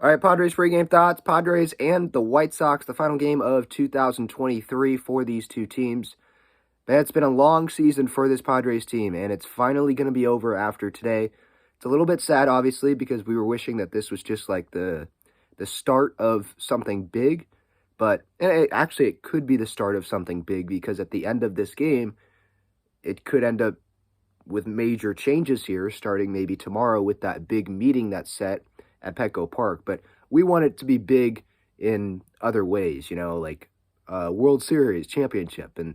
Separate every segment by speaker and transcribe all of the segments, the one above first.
Speaker 1: All right, Padres pregame thoughts. Padres and the White Sox, the final game of 2023 for these two teams. Man, it's been a long season for this Padres team, and it's finally going to be over after today. It's a little bit sad, obviously, because we were wishing that this was just like the start of something big. But it could be the start of something big because at the end of this game, it could end up with major changes here, starting maybe tomorrow with that big meeting that's set at Petco Park. But we want it to be big in other ways, like World Series, championship, and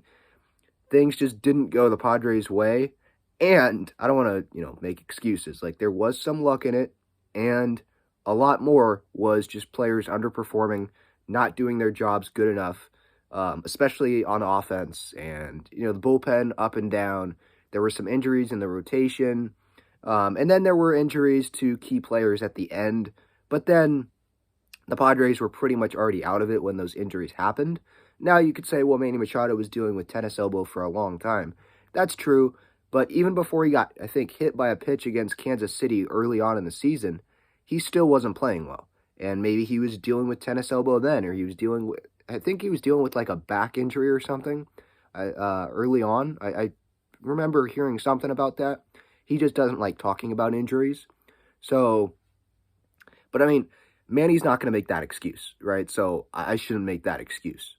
Speaker 1: things just didn't go the Padres' way. And I don't want to, make excuses. Like there was some luck in it, and a lot more was just players underperforming, not doing their jobs good enough, especially on offense. And, the bullpen up and down. There were some injuries in the rotation. And then there were injuries to key players at the end. But then the Padres were pretty much already out of it when those injuries happened. Now you could say, well, Manny Machado was dealing with tennis elbow for a long time. That's true. But even before he got, I think, hit by a pitch against Kansas City early on in the season, he still wasn't playing well. And maybe he was dealing with tennis elbow then, or I think he was dealing with like a back injury or something early on. I remember hearing something about that. He just doesn't like talking about injuries. So, but I mean, Manny's not going to make that excuse, right? So I shouldn't make that excuse.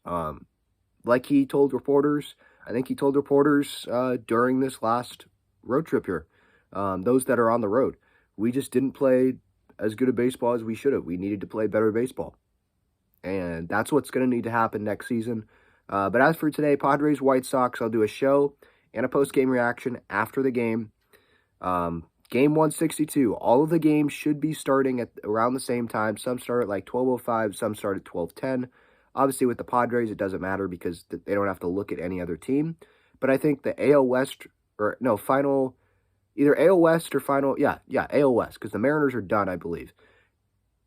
Speaker 1: Like he told reporters, I think he told reporters during this last road trip here, those that are on the road, we just didn't play as good a baseball as we should have. We needed to play better baseball. And that's what's going to need to happen next season. But as for today, Padres, White Sox, I'll do a show and a post-game reaction after the game. Game 162, all of the games should be starting at around the same time. Some start at like 12:05, some start at 12:10. Obviously, with the Padres, it doesn't matter because they don't have to look at any other team. But I think the AL West, either AL West or final, AL West, because the Mariners are done, I believe.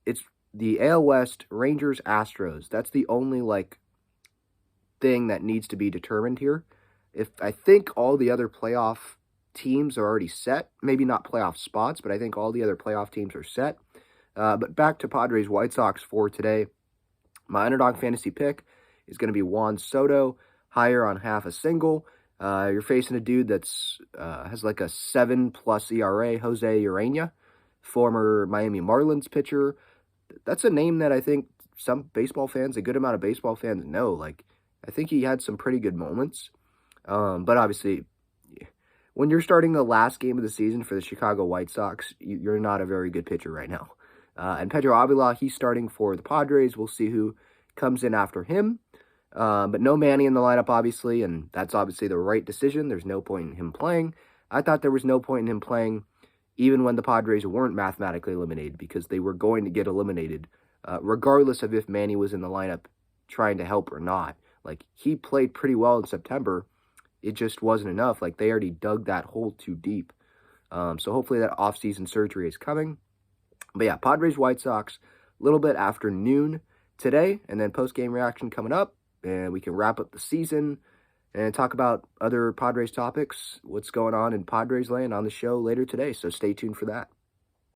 Speaker 1: It's the AL West, Rangers, Astros. That's the only, thing that needs to be determined here. I think all the other playoff teams are already set. Maybe not playoff spots, but I think all the other playoff teams are set. But back to Padres White Sox for today. My Underdog Fantasy pick is going to be Juan Soto, higher on half a single. You're facing a dude that's has like a 7+ ERA, Jose Urena, former Miami Marlins pitcher. That's a name that I think some baseball fans, a good amount of baseball fans know. I think he had some pretty good moments. But obviously, when you're starting the last game of the season for the Chicago White Sox, you're not a very good pitcher right now. And Pedro Avila, he's starting for the Padres. We'll see who comes in after him. But no Manny in the lineup, obviously, and that's obviously the right decision. There's no point in him playing. I thought there was no point in him playing even when the Padres weren't mathematically eliminated because they were going to get eliminated regardless of if Manny was in the lineup trying to help or not. He played pretty well in September. It just wasn't enough. They already dug that hole too deep. So hopefully that offseason surgery is coming. But yeah, Padres, White Sox, a little bit after noon today, and then post-game reaction coming up, and we can wrap up the season and talk about other Padres topics, what's going on in Padres land on the show later today. So stay tuned for that.